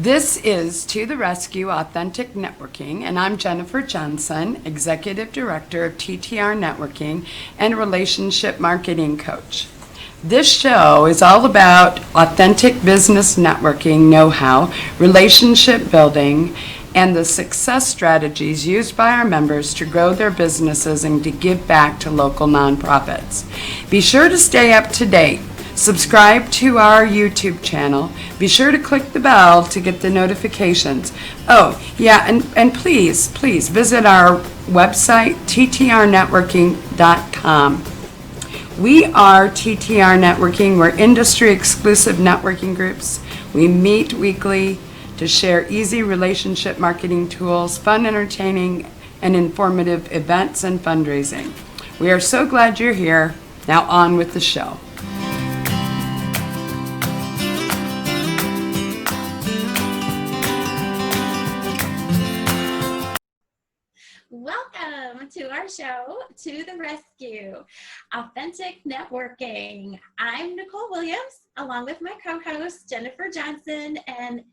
This is To the Rescue Authentic Networking, and I'm Jennifer Johnson, Executive Director of TTR Networking and Relationship Marketing Coach. This show is all about authentic business networking know-how, relationship building, and the success strategies used by our members to grow their businesses and to give back to local nonprofits. Be sure to stay up to date. Subscribe to our YouTube channel. Be sure to click the bell to get the notifications. Oh, yeah, and please visit our website, ttrnetworking.com. We are TTR Networking. We're industry-exclusive networking groups. We meet weekly to share easy relationship marketing tools, fun, entertaining, and informative events and fundraising. We are so glad you're here. Now on with the show. Welcome to our show, To the Rescue, Authentic Networking. I'm Nicole Williams, along with my co-host, Jennifer Johnson, and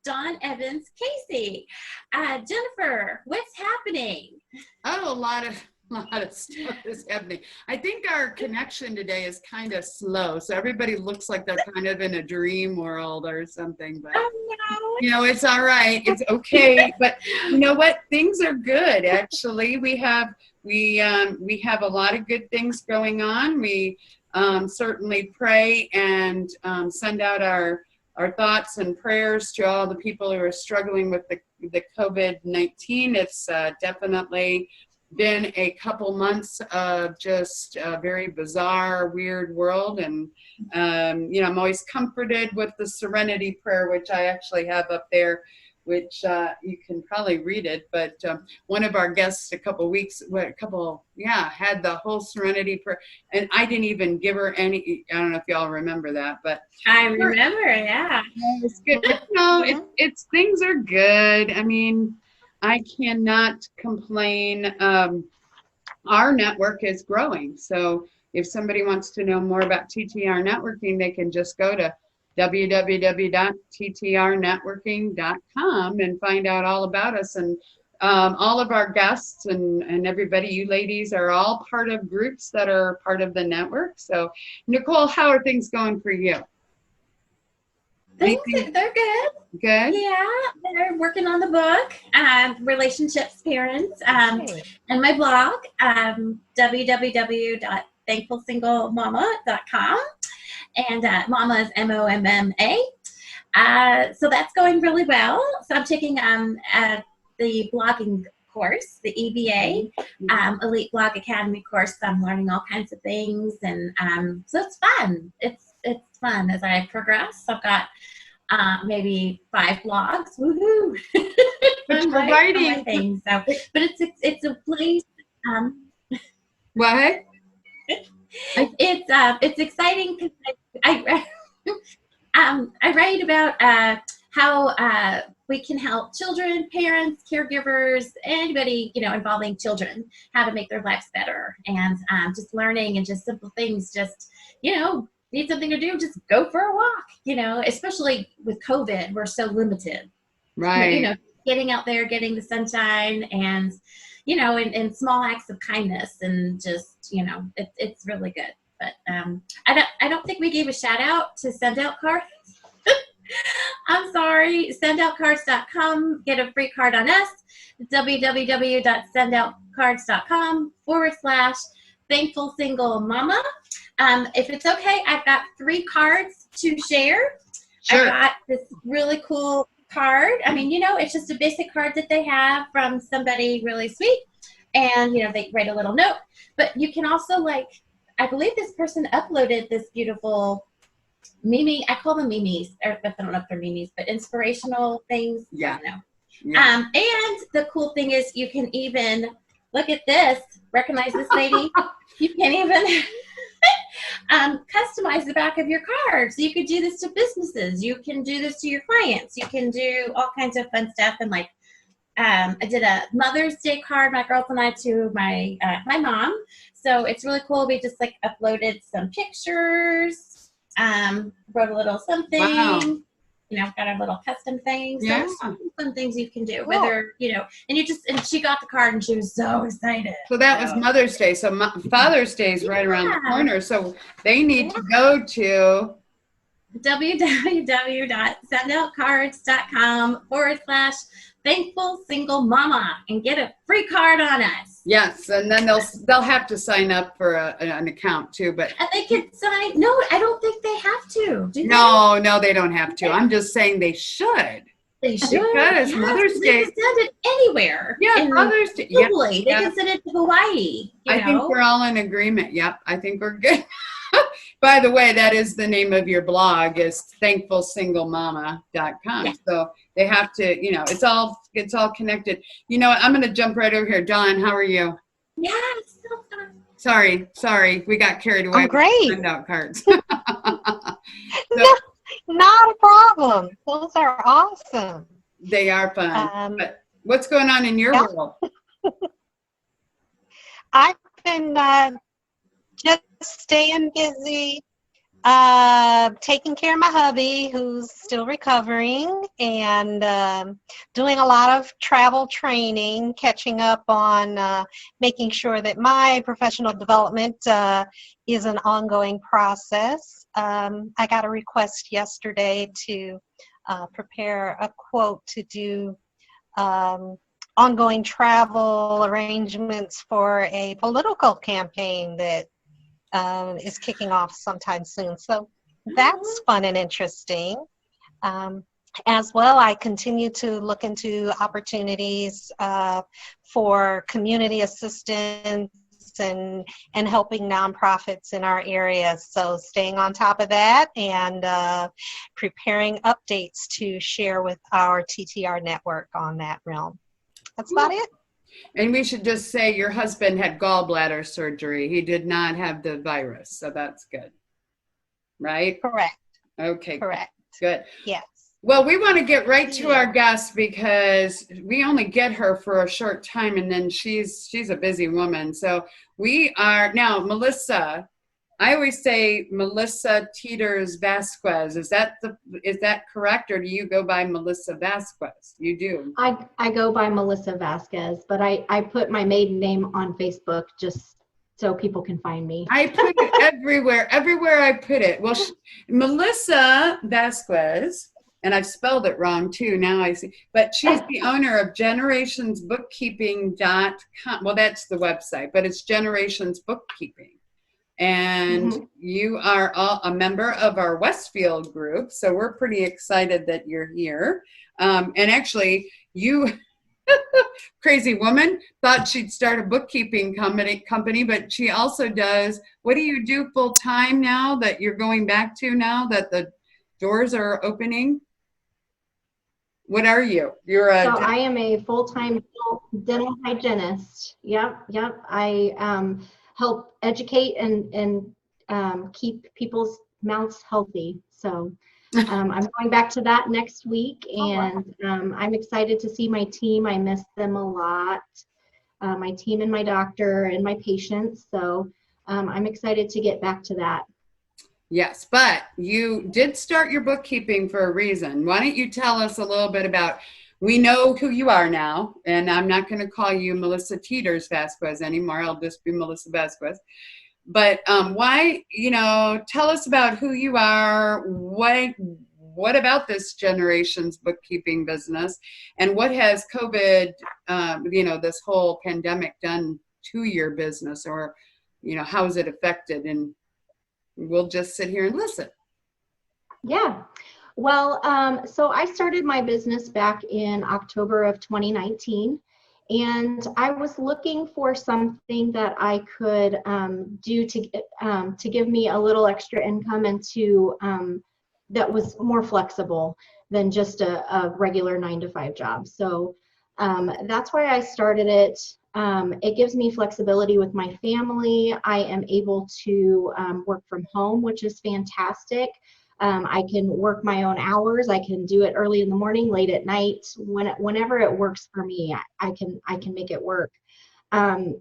Dawn Evans Casey. Jennifer, what's happening? Oh, a lot of stuff is happening. I think our connection today is kind of slow, so everybody looks like they're kind of in a dream world or something. But it's all right. It's okay. But you know what? Things are good. Actually, we have a lot of good things going on. We certainly pray and send out our thoughts and prayers to all the people who are struggling with the COVID-19. It's definitely been a couple months of just a very bizarre, weird world. And, I'm always comforted with the Serenity Prayer, which I actually have up there, which you can probably read it. But one of our guests had the whole Serenity Prayer. And I didn't even give her any, I don't know if y'all remember that, but. I remember, yeah. It's good. It's things are good. I mean, I cannot complain. Our network is growing. So if somebody wants to know more about TTR Networking, they can just go to www.ttrnetworking.com and find out all about us. And all of our guests and everybody, you ladies, are all part of groups that are part of the network. So, Nicole, how are things going for you? They're good. Good? Yeah, they're working on the book, Relationships Parents, and my blog, www.thankfulsinglemama.com, and Mama is MOMMA. So that's going really well. So I'm taking the blogging course, the EBA, Elite Blog Academy course. So I'm learning all kinds of things, and so it's fun. It's fun as I progress. I've got maybe 5 blogs. Woohoo! But you're writing things. So, but it's a place. What? It's exciting because I write about how we can help children, parents, caregivers, anybody involving children, how to make their lives better, and just learning and just simple things. Just need something to do, just go for a walk. Especially with COVID, we're so limited. Right. Getting out there, getting the sunshine, and and small acts of kindness, and just it's really good. But I don't think we gave a shout out to send out cards. I'm sorry. Sendoutcards.com. Get a free card on us. www.sendoutcards.com/Thankful Single Mama. If it's okay, I've got 3 cards to share. Sure. I got this really cool card. I mean, it's just a basic card that they have from somebody really sweet. And, they write a little note. But you can also, I believe this person uploaded this beautiful Mimi, I call them Mimis, but I don't know if they're Mimis, but inspirational things. Yeah. I don't know. Yeah. And the cool thing is you can even, look at this, recognize this lady? You can even customize the back of your card. So you could do this to businesses. You can do this to your clients. You can do all kinds of fun stuff. And I did a Mother's Day card, my girls and I, to my mom. So it's really cool. We just uploaded some pictures. Wrote a little something. Wow. I've got our little custom things. Yeah. So some things you can do, whether, and she got the card and she was so excited. So that was Mother's Day. So Father's Day is right around the corner. So they need to go to www.sendoutcards.com/thankful single mama and get a free card on us. Yes, and then they'll have to sign up for an account too. But and they can sign. No, I don't think they have to. Do they? No, they don't have to. I'm just saying they should. They should. Because Mother's Day. They can send it anywhere. Yeah, Mother's Day. Globally. They can send it to Hawaii. I think we're all in agreement. Yep, I think we're good. By the way, that is the name of your blog, is thankfulsinglemama.com. Yeah. So they have to, it's all connected. I'm going to jump right over here. Dawn, how are you? Yeah, it's so fun. Sorry. We got carried away. I'm great. Send out cards. No, not a problem. Those are awesome. They are fun. But what's going on in your world? I've been just staying busy, taking care of my hubby, who's still recovering, and doing a lot of travel training, catching up on making sure that my professional development is an ongoing process. I got a request yesterday to prepare a quote to do ongoing travel arrangements for a political campaign that is kicking off sometime soon. So that's fun and interesting. As well, I continue to look into opportunities for community assistance and helping nonprofits in our area. So staying on top of that and preparing updates to share with our TTR network on that realm. That's about it. And we should just say your husband had gallbladder surgery. He did not have the virus, so that's good. Right? Correct. Okay. Correct. Good. Yes. Well, we want to get right to our guest because we only get her for a short time, and then she's a busy woman. So we are now, Melissa. I always say Melissa Teeters Vazquez. Is that correct, or do you go by Melissa Vazquez? You do. I go by Melissa Vazquez, but I put my maiden name on Facebook just so people can find me. I put it everywhere I put it. Well, Melissa Vazquez, and I've spelled it wrong too, now I see, but she's the owner of generationsbookkeeping.com. Well, that's the website, but it's Generations BookKeeping. And you are a member of our Westfield group, so we're pretty excited that you're here. And actually, you, crazy woman, thought she'd start a bookkeeping company, but she also does, what do you do full time now that you're going back to now that the doors are opening? What are you? I am a full-time dental hygienist. Yep. I help educate and keep people's mouths healthy. So I'm going back to that next week, and I'm excited to see my team. I miss them a lot, my team and my doctor and my patients. So I'm excited to get back to that. Yes, but you did start your bookkeeping for a reason. Why don't you tell us a little bit about, we know who you are now, and I'm not going to call you Melissa Teeters Vazquez anymore. I'll just be Melissa Vazquez. But why, tell us about who you are, what about this Generations bookkeeping business, and what has COVID, this whole pandemic done to your business, or, how has it affected? And we'll just sit here and listen. Yeah. Well, so I started my business back in October of 2019, and I was looking for something that I could do to give me a little extra income and to that was more flexible than just a regular 9-to-5 job. So that's why I started it. It gives me flexibility with my family. I am able to work from home, which is fantastic. I can work my own hours. I can do it early in the morning, late at night, whenever it works for me. I can make it work. And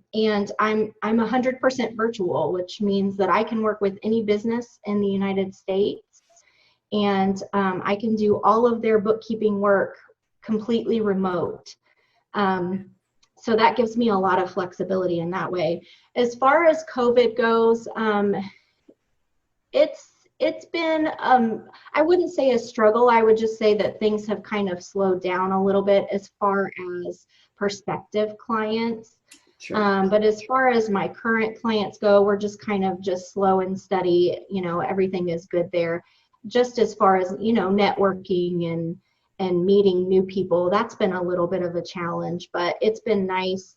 I'm 100% virtual, which means that I can work with any business in the United States. and I can do all of their bookkeeping work completely remote. So that gives me a lot of flexibility in that way. As far as COVID goes, it's been, I wouldn't say a struggle. I would just say that things have kind of slowed down a little bit as far as prospective clients. Sure. But as far as my current clients go, we're just kind of just slow and steady. You know, everything is good there. Just as far as, you know, networking and meeting new people, that's been a little bit of a challenge, but it's been nice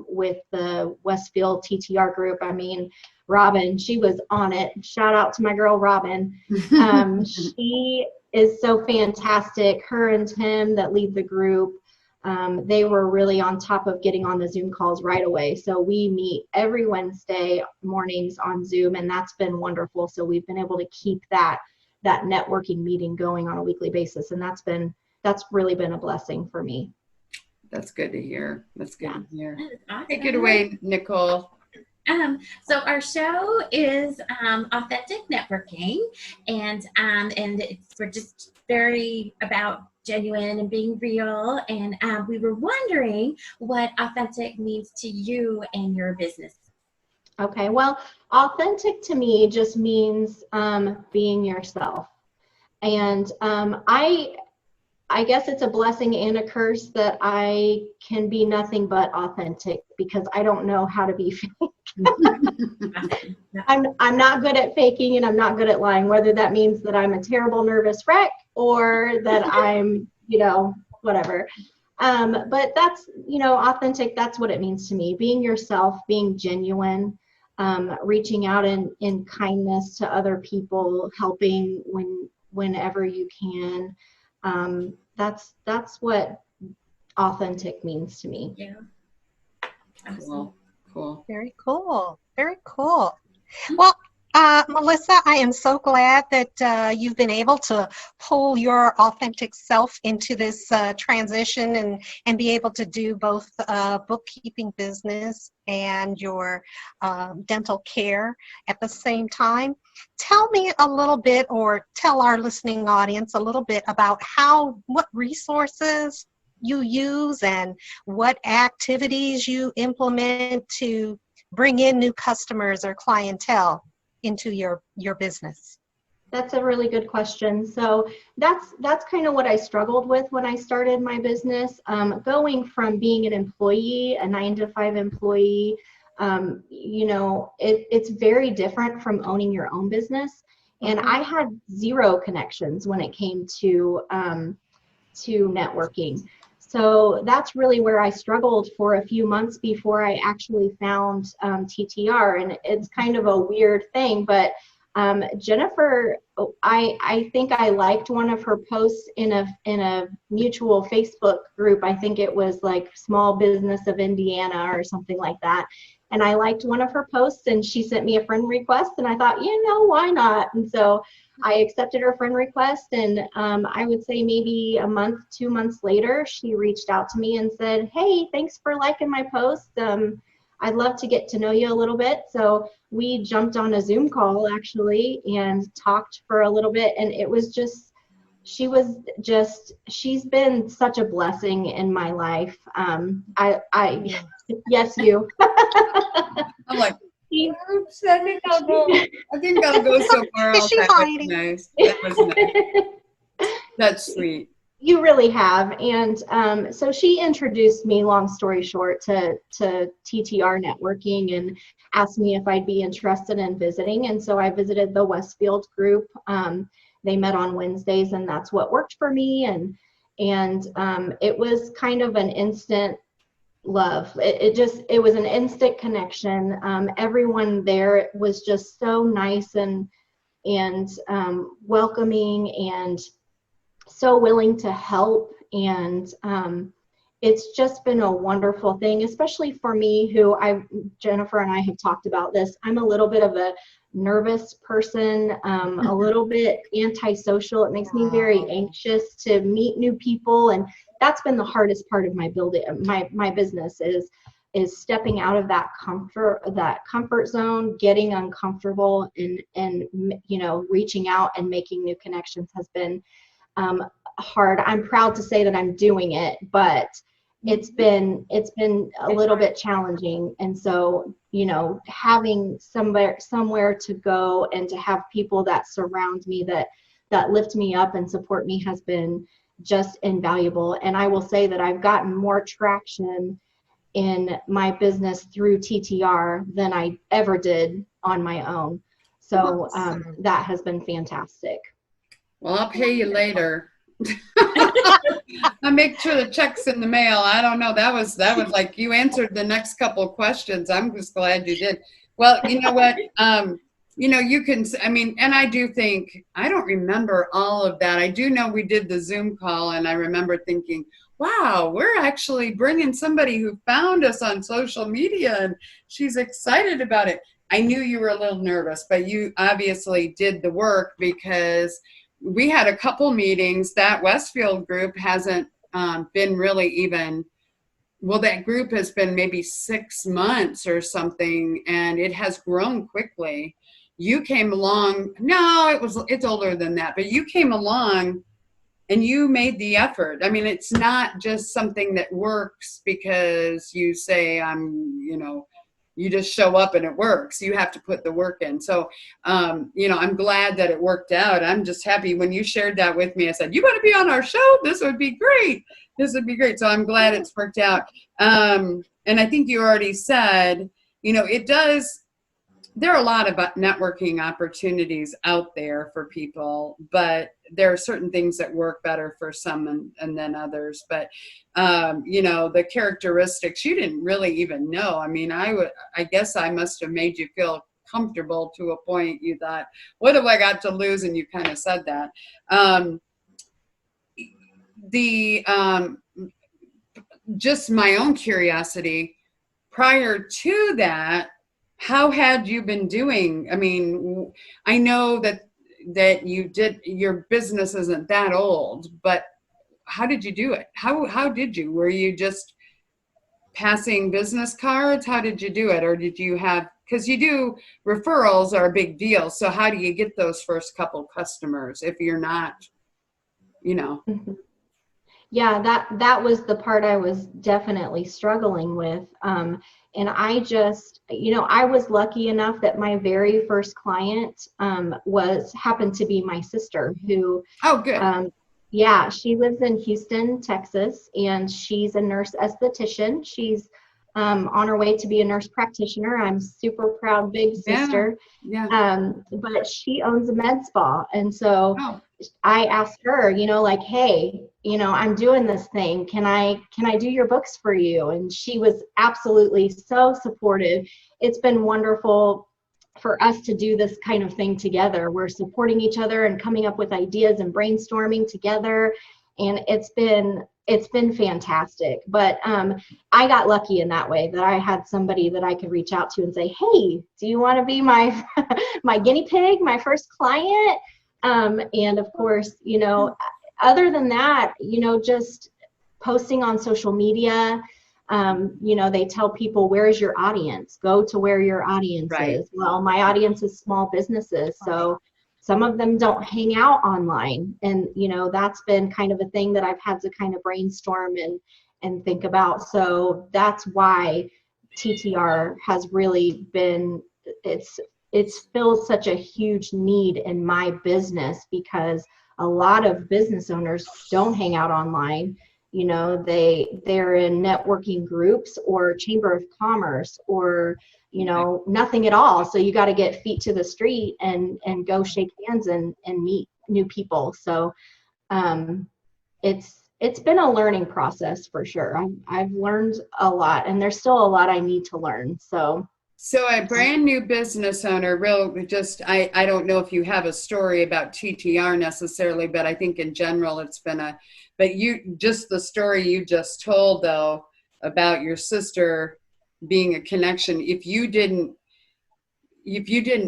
with the Westfield TTR group. I mean, Robin, she was on it. Shout out to my girl, Robin. She is so fantastic. Her and Tim that lead the group, they were really on top of getting on the Zoom calls right away. So we meet every Wednesday mornings on Zoom, and that's been wonderful. So we've been able to keep that networking meeting going on a weekly basis, and that's really been a blessing for me. That's good to hear. That's good to hear. Awesome. Take it away, Nicole. So our show is Authentic Networking, and we're just very about genuine and being real, and we were wondering what authentic means to you and your business. Okay, well, authentic to me just means being yourself. And I guess it's a blessing and a curse that I can be nothing but authentic, because I don't know how to be fake. I'm not good at faking, and I'm not good at lying, whether that means that I'm a terrible nervous wreck or that I'm, you know, whatever. But that's, you know, authentic, that's what it means to me. Being yourself, being genuine, reaching out in kindness to other people, helping whenever you can. That's what authentic means to me. Yeah. Cool. Very cool. Very cool. Well, Melissa, I am so glad that you've been able to pull your authentic self into this transition and be able to do both bookkeeping business and your dental care at the same time. Tell me a little bit, or tell our listening audience a little bit about what resources you use and what activities you implement to bring in new customers or clientele into your business. That's a really good question. So that's kind of what I struggled with when I started my business. Going from being an employee, a 9-to-5 employee, you know, it's very different from owning your own business. And I had zero connections when it came to networking. So that's really where I struggled for a few months before I actually found TTR. And it's kind of a weird thing, but Jennifer, I think I liked one of her posts in a mutual Facebook group. I think it was like Small Business of Indiana or something like that. And I liked one of her posts, and she sent me a friend request, and I thought, you know, why not? And so I accepted her friend request, and I would say maybe a month, 2 months later, she reached out to me and said, hey, thanks for liking my post. I'd love to get to know you a little bit. So we jumped on a Zoom call actually and talked for a little bit, and it was just, she's been such a blessing in my life. Yes, you. I'm like, oops, I think I'll go somewhere else. That was nice. That was nice. That's sweet. You really have. And so she introduced me, long story short, to TTR Networking and asked me if I'd be interested in visiting. And so I visited the Westfield group. They met on Wednesdays, and that's what worked for me. And it was kind of an instant love. It was an instant connection. Everyone there was just so nice and welcoming and so willing to help. And it's just been a wonderful thing, especially for me, who Jennifer and I have talked about this. I'm a little bit of a nervous person, a little bit antisocial. It makes me very anxious to meet new people, and that's been the hardest part of my business is stepping out of that comfort zone, getting uncomfortable, and reaching out and making new connections has been hard. I'm proud to say that I'm doing it, but it's been a little bit challenging. And so, having somewhere to go and to have people that surround me, that lift me up and support me, has been just invaluable. And I will say that I've gotten more traction in my business through TTR than I ever did on my own. So that has been fantastic. Well, I'll pay you later. I make sure the check's in the mail. I don't know. That was like, you answered the next couple of questions. I'm just glad you did. Well, you know what? You can, and I do think, I don't remember all of that. I do know we did the Zoom call, and I remember thinking, wow, we're actually bringing somebody who found us on social media, and she's excited about it. I knew you were a little nervous, but you obviously did the work, because we had a couple meetings. That Westfield group hasn't been really even, well, that group has been maybe 6 months or something, and it has grown quickly. You came along, it's older than that, but you came along and you made the effort. I mean, it's not just something that works because you say, you just show up and it works. You have to put the work in. So, I'm glad that it worked out. I'm just happy when you shared that with me. I said, you want to be on our show? This would be great. This would be great. So I'm glad it's worked out. And I think you already said, there are a lot of networking opportunities out there for people, but there are certain things that work better for some and then others. But, the characteristics you didn't really even know. I mean, I guess I must have made you feel comfortable to a point. You thought, what have I got to lose? And you kind of said that. Just my own curiosity, prior to that, how had you been doing? I mean, I know that your business isn't that old, but how did you do it? How did you? Were you just passing business cards? How did you do it? Or did you have, because you do, referrals are a big deal. So how do you get those first couple customers if you're not, Mm-hmm. Yeah, that was the part I was definitely struggling with. And I just, I was lucky enough that my very first client happened to be my sister, who, oh, good. Yeah, she lives in Houston, Texas, and she's a nurse esthetician. She's on her way to be a nurse practitioner. I'm super proud, big sister. Yeah. But she owns a med spa. And so I asked her, hey, I'm doing this thing. Can I do your books for you? And she was absolutely so supportive. It's been wonderful for us to do this kind of thing together. We're supporting each other and coming up with ideas and brainstorming together. And it's been fantastic. But I got lucky in that way, that I had somebody that I could reach out to and say, hey, do you want to be my my guinea pig, my first client? And of course, other than that, just posting on social media, they tell people, where's your audience? Go to where your audience is. Well, my audience is small businesses. So some of them don't hang out online. And, that's been kind of a thing that I've had to kind of brainstorm and think about. So that's why TTR has really been, it's filled such a huge need in my business, because a lot of business owners don't hang out online. They're in networking groups or chamber of commerce or, nothing at all. So you got to get feet to the street and go shake hands and meet new people. So it's been a learning process for sure. I've learned a lot, and there's still a lot I need to learn. So a brand new business owner, I don't know if you have a story about TTR necessarily, but I think in general it's been the story you just told though about your sister being a connection. If you didn't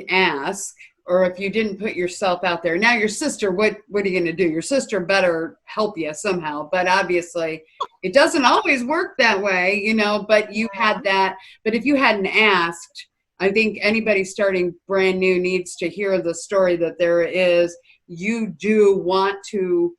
ask, or if you didn't put yourself out there. Now your sister, what are you going to do? Your sister better help you somehow, but obviously it doesn't always work that way, you know, but you had that. But if you hadn't asked, I think anybody starting brand new needs to hear the story that there is, you do want to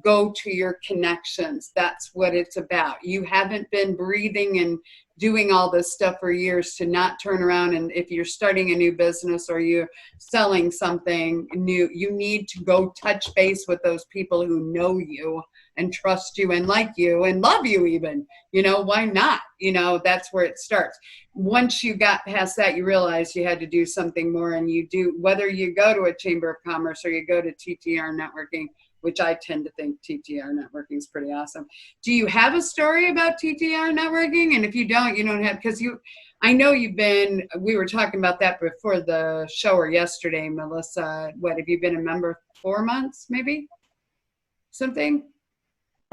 go to your connections. That's what it's about. You haven't been breathing and doing all this stuff for years to not turn around. And if you're starting a new business or you're selling something new, you need to go touch base with those people who know you and trust you and like you and love you even. You know, why not? You know, that's where it starts. Once you got past that, you realize you had to do something more, and you do, whether you go to a Chamber of Commerce or you go to TTR Networking, which I tend to think TTR Networking is pretty awesome. Do you have a story about TTR Networking? And if you don't have, because I know you've been, we were talking about that before the show or yesterday, Melissa. What, have you been a member 4 months, maybe? Something?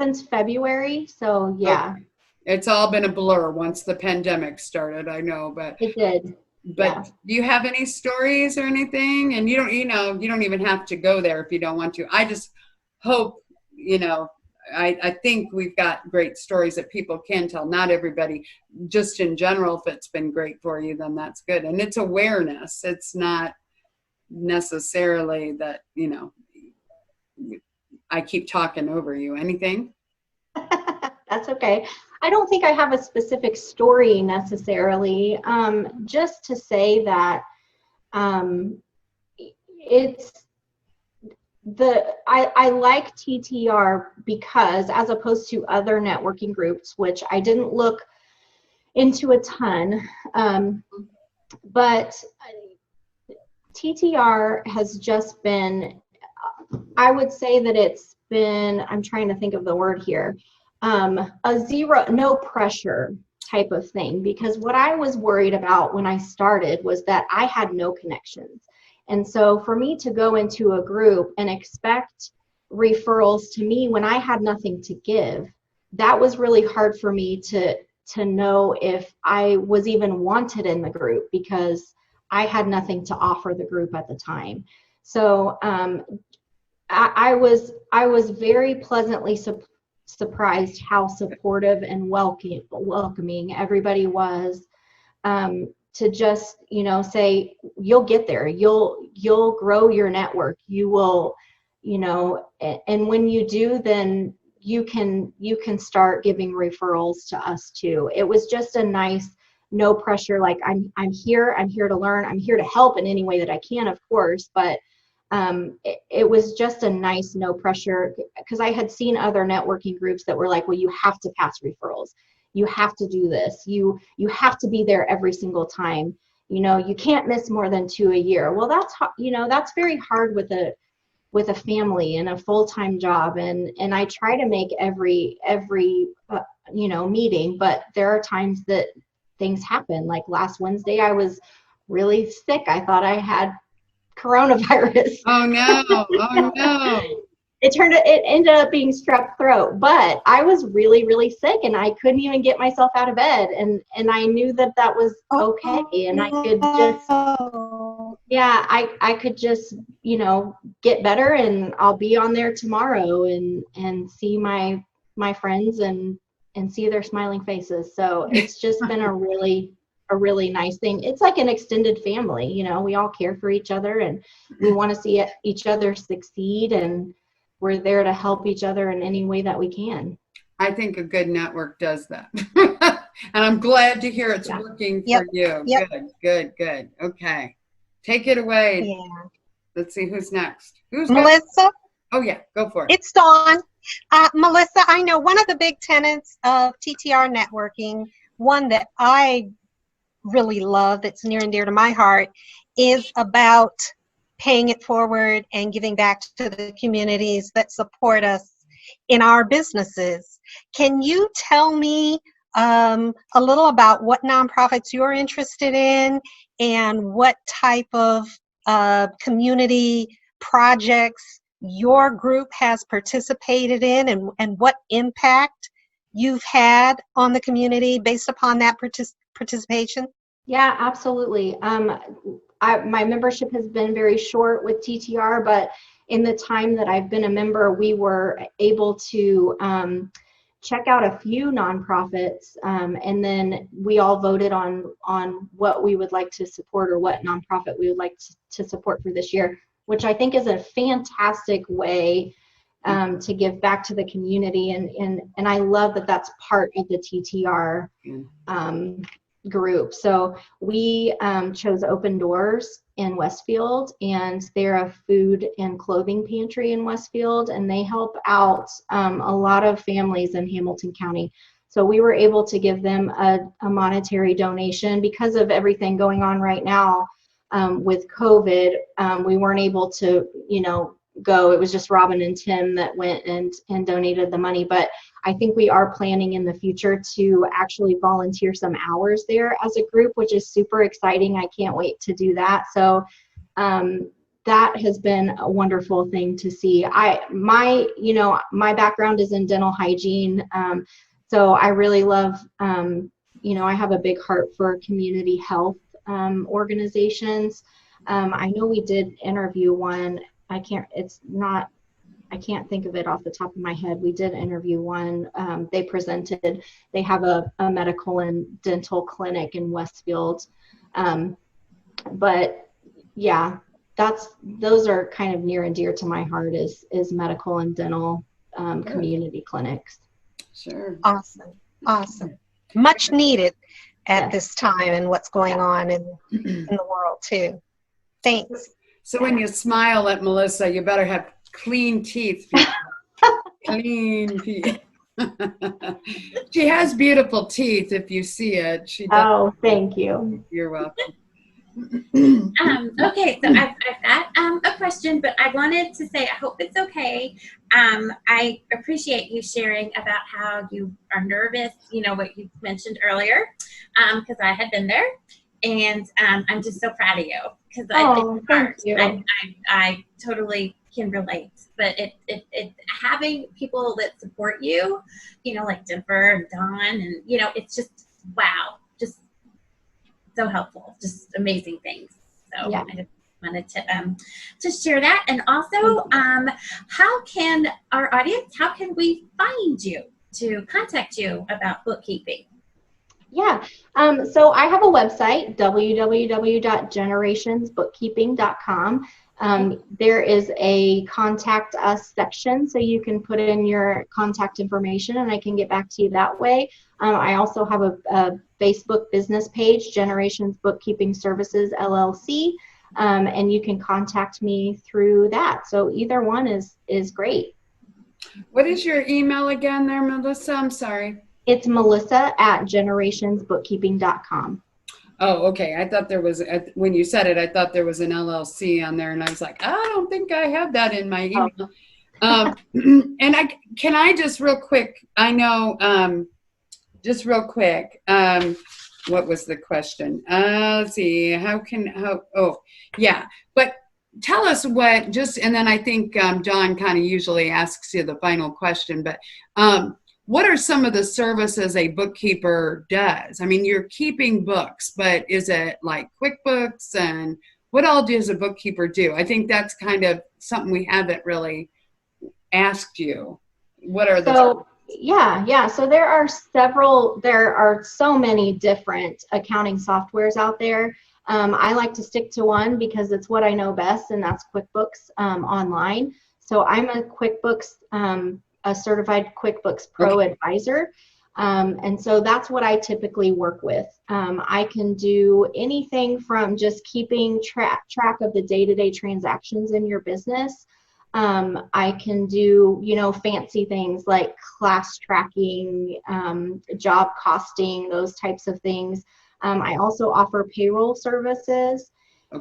Since February, so yeah. Okay. It's all been a blur once the pandemic started, I know, but it did. But yeah. Do you have any stories or anything? And you don't even have to go there if you don't want to. I just hope, I think we've got great stories that people can tell. Not everybody, just in general, if it's been great for you, then that's good. And it's awareness. It's not necessarily that, I keep talking over you. Anything? That's okay. I don't think I have a specific story necessarily. Just to say that I like TTR because, as opposed to other networking groups, which I didn't look into a ton, but TTR has just been, I would say that it's been, I'm trying to think of the word here, a no pressure type of thing, because what I was worried about when I started was that I had no connections. And so for me to go into a group and expect referrals to me when I had nothing to give, that was really hard for me to know if I was even wanted in the group, because I had nothing to offer the group at the time. So I was very pleasantly surprised how supportive and welcoming everybody was, to just, say, you'll get there, you'll grow your network, you will, and when you do, then you can start giving referrals to us too. It was just a nice, no pressure, like I'm here to learn, I'm here to help in any way that I can, of course, but it was just a nice no pressure, because I had seen other networking groups that were like, well, you have to pass referrals, you have to do this, you have to be there every single time, you can't miss more than 2 a year. Well, that's very hard with a family and a full-time job, and I try to make every meeting, but there are times that things happen. Like last Wednesday, I was really sick. I thought I had coronavirus. Oh no! Oh no! It ended up being strep throat, but I was really, really sick, and I couldn't even get myself out of bed, and I knew that was okay, and I could just, I could just, get better, and I'll be on there tomorrow and see my friends and see their smiling faces. So it's just been a really nice thing. It's like an extended family, we all care for each other, and we want to see each other succeed, and we're there to help each other in any way that we can. I think a good network does that. And I'm glad to hear it's working for you. Yep. Good. Okay. Take it away. Yeah. Let's see who's next. Melissa? Oh yeah, go for it. It's Dawn. Melissa, I know one of the big tenets of TTR networking, one that I really love, that's near and dear to my heart, is about paying it forward and giving back to the communities that support us in our businesses. Can you tell me a little about what nonprofits you're interested in and what type of community projects your group has participated in, and what impact you've had on the community based upon that participation? Yeah, absolutely. my membership has been very short with TTR, but in the time that I've been a member, we were able to check out a few nonprofits, and then we all voted on what we would like to support, or what nonprofit we would like to support for this year, which I think is a fantastic way to give back to the community. And I love that that's part of the TTR group. So we chose Open Doors in Westfield, and they're a food and clothing pantry in Westfield, and they help out a lot of families in Hamilton County. So we were able to give them a monetary donation because of everything going on right now with COVID. We weren't able to, go. It was just Robin and Tim that went and donated the money. But I think we are planning in the future to actually volunteer some hours there as a group, which is super exciting. I can't wait to do that. So that has been a wonderful thing to see. My background is in dental hygiene. So I really love, I have a big heart for community health organizations. I know we did interview one. I can't think of it off the top of my head. We did interview one. They have a medical and dental clinic in Westfield. But yeah, those are kind of near and dear to my heart is medical and dental community clinics. Sure. Awesome. Much needed at this time and what's going on in the world too. Thanks. So when you smile at Melissa, you better have clean teeth. Clean teeth. She has beautiful teeth if you see it. She does. Oh, thank you. You're welcome. Okay, so I've got a question, but I wanted to say, I hope it's okay. I appreciate you sharing about how you are nervous, what you mentioned earlier, because I had been there. And I'm just so proud of you, because I totally can relate. But it having people that support you, like Jennifer and Dawn, and it's just wow, just so helpful, just amazing things. So I just wanted to share that. And also, how can our audience? How can we find you to contact you about bookkeeping? Yeah, so I have a website, www.generationsbookkeeping.com. There is a contact us section, so you can put in your contact information and I can get back to you that way. I also have a Facebook business page, Generations Bookkeeping Services, LLC, and you can contact me through that. So either one is great. What is your email again there, Melissa? I'm sorry. It's melissa@generationsbookkeeping.com. Oh, okay. I thought there was, when you said it, I thought there was an LLC on there, and I was like, I don't think I have that in my email. And can I just real quick, I know, just real quick, what was the question? Let's see, but tell us and then I think John kind of usually asks you the final question, but what are some of the services a bookkeeper does? I mean, you're keeping books, but is it like QuickBooks, and what all does a bookkeeper do? I think that's kind of something we haven't really asked you. What are the So there are so many different accounting softwares out there. I like to stick to one because it's what I know best, and that's QuickBooks Online. So I'm a certified QuickBooks Pro advisor. And so that's what I typically work with. I can do anything from just keeping track of the day-to-day transactions in your business. I can do, fancy things like class tracking, job costing, those types of things. I also offer payroll services.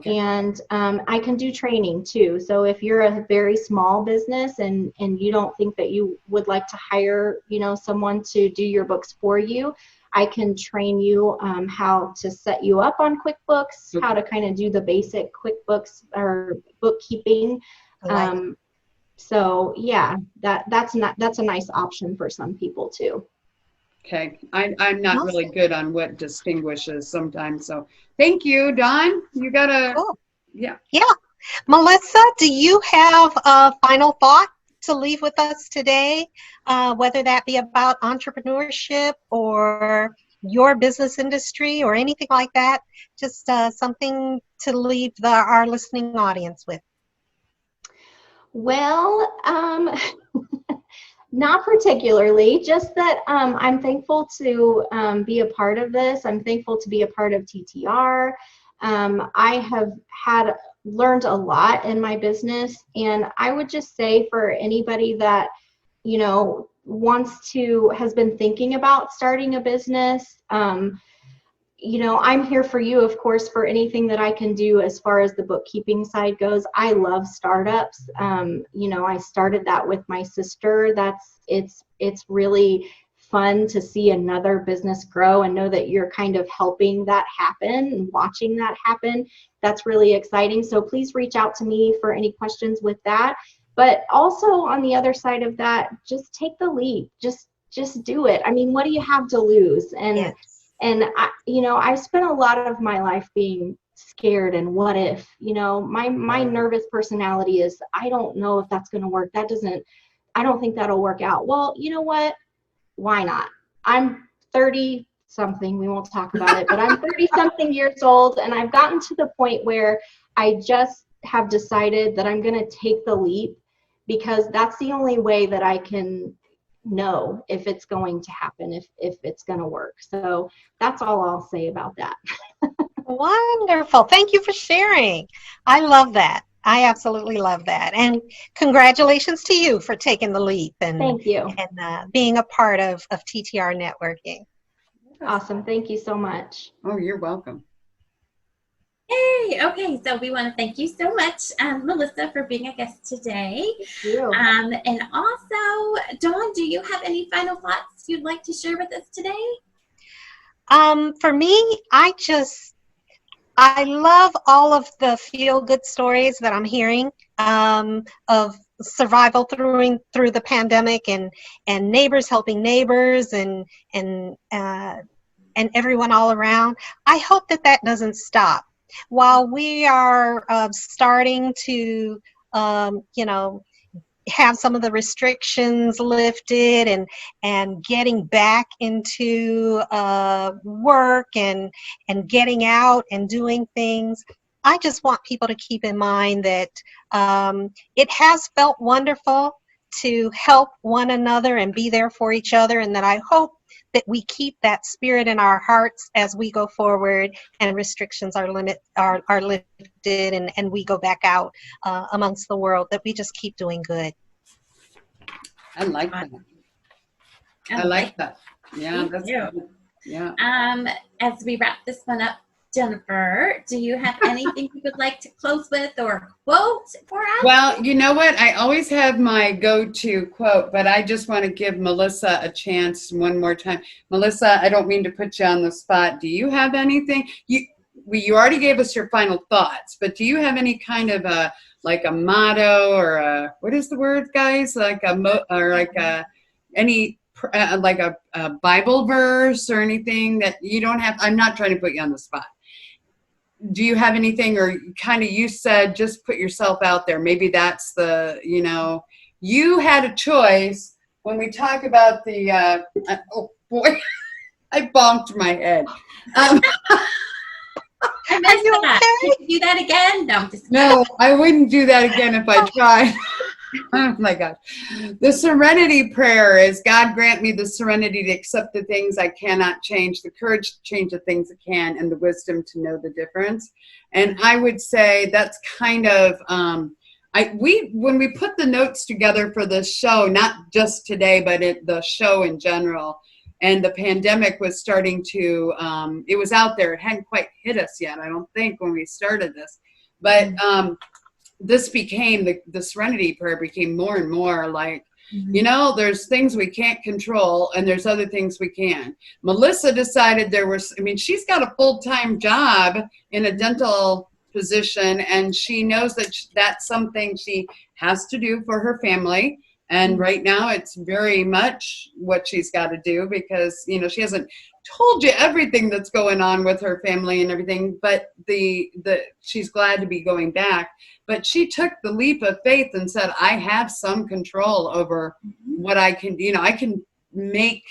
And I can do training too. So if you're a very small business and you don't think that you would like to hire, someone to do your books for you, I can train you how to set you up on QuickBooks, how to kind of do the basic QuickBooks or bookkeeping. So yeah, that's a nice option for some people too. Okay. I'm not really good on what distinguishes sometimes. So thank you, Dawn. You got to, Cool. yeah. Yeah. Melissa, do you have a final thought to leave with us today, whether that be about entrepreneurship or your business industry or anything like that? Just something to leave our listening audience with. Well, not particularly, just that I'm thankful to be a part of this. I'm thankful to be a part of TTR. I have learned a lot in my business, and I would just say for anybody that, you know, has been thinking about starting a business, you know, I'm here for you, of course, for anything that I can do as far as the bookkeeping side goes. I love startups. You know, I started that with my sister. It's really fun to see another business grow and know that you're kind of helping that happen and watching that happen. That's really exciting. So please reach out to me for any questions with that. But also on the other side of that, just take the leap. Just do it. I mean, what do you have to lose? Yes. And I, you know, I spent a lot of my life being scared and what if, you know, my nervous personality is, I don't know if that's going to work. I don't think that'll work out. Well, you know what? Why not? I'm 30 something. We won't talk about it, but I'm 30 something years old, and I've gotten to the point where I just have decided that I'm going to take the leap, because that's the only way that I can know if it's going to happen, if it's going to work. So that's all I'll say about that. Wonderful. Thank you for sharing. I love that. I absolutely love that. And congratulations to you for taking the leap and, Thank you. and being a part of TTR Networking. Awesome. Thank you so much. Oh, you're welcome. Yay! Okay, so we want to thank you so much, Melissa, for being a guest today. Thank you. And also, Dawn, do you have any final thoughts you'd like to share with us today? For me, I love all of the feel-good stories that I'm hearing of survival through the pandemic, and neighbors helping neighbors, and everyone all around. I hope that doesn't stop. While we are starting to, you know, have some of the restrictions lifted and getting back into work and getting out and doing things, I just want people to keep in mind that it has felt wonderful to help one another and be there for each other, and that I hope that we keep that spirit in our hearts as we go forward and restrictions are lifted and we go back out amongst the world, that we just keep doing good. I like that. I like that. Yeah, that's good. Yeah. As we wrap this one up, Jennifer, do you have anything you would like to close with or quote for us? Well, you know what? I always have my go-to quote, but I just want to give Melissa a chance one more time. Melissa, I don't mean to put you on the spot. Do you have anything? You already gave us your final thoughts, but do you have any kind of a motto or what is the word, guys? Like a Bible verse or anything that you don't have? I'm not trying to put you on the spot. Do you have anything, or kind of, you said just put yourself out there? Maybe that's the, you know, you had a choice when we talk about the, oh boy, I bonked my head. I missed that. Okay? Can you do that again? No, No, I wouldn't do that again if I tried. Oh my gosh. The serenity prayer is, God grant me the serenity to accept the things I cannot change, the courage to change the things I can, and the wisdom to know the difference. And I would say that's kind of, when we put the notes together for this show, not just today, but the show in general, and the pandemic was starting to, it was out there. It hadn't quite hit us yet, I don't think, when we started this. But this became, the serenity prayer became more and more like, you know, there's things we can't control and there's other things we can. Melissa decided she's got a full-time job in a dental position, and she knows that that's something she has to do for her family. And right now it's very much what she's got to do because, you know, she hasn't told you everything that's going on with her family and everything, but she's glad to be going back. But she took the leap of faith and said, I have some control over what I can, you know, I can make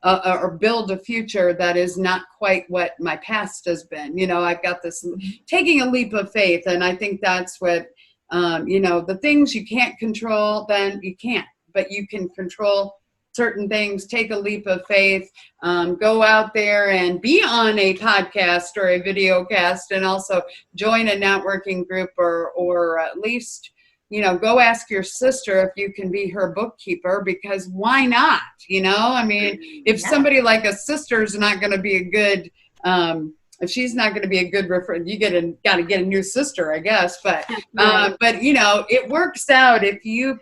or build a future that is not quite what my past has been. You know, I've got this taking a leap of faith. And I think that's what, you know, the things you can't control, then you can't, but you can control certain things. Take a leap of faith, go out there and be on a podcast or a video cast, and also join a networking group, or at least, you know, go ask your sister if you can be her bookkeeper, because why not? You know, I mean, if somebody like a sister is not going to be a good, if she's not going to be a good reference, you got to get a new sister, I guess. But you know, it works out if you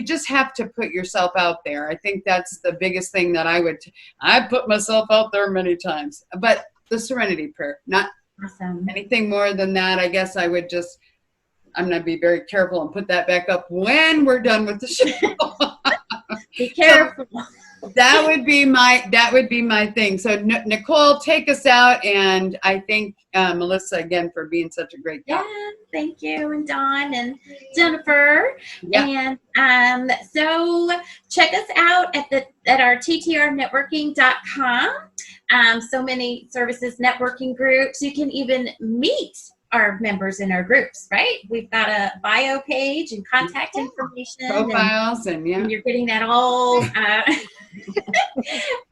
just have to put yourself out there. I think that's the biggest thing that I put myself out there many times, but the serenity prayer, not anything more than that. I guess I'm going to be very careful and put that back up when we're done with the show. Be careful. So that would be my thing. So Nicole, take us out, and I thank Melissa again for being such a great guest. Yeah, thank you, and Dawn and Jennifer. Yeah. And so check us out at our TTRnetworking.com. So many services, networking groups. You can even meet our members in our groups, right? We've got a bio page and contact information. Profiles and you're getting that all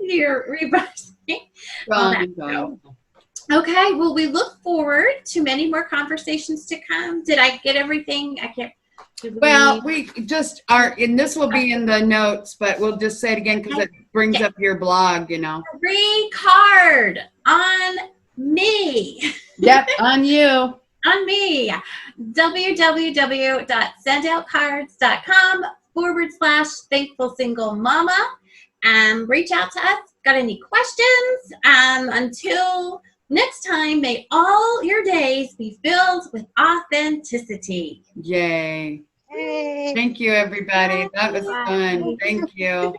you're revising. Okay, well, we look forward to many more conversations to come. Did I get everything? I can't. Well, we just are, and this will be in the notes, but we'll just say it again because it brings up your blog, you know. Free card on me. Yep, on you. On me. www.sendoutcards.com/thankful single mama. Reach out to us. Got any questions? Until next time, may all your days be filled with authenticity. Yay. Thank you, everybody. That was fun. Thank you.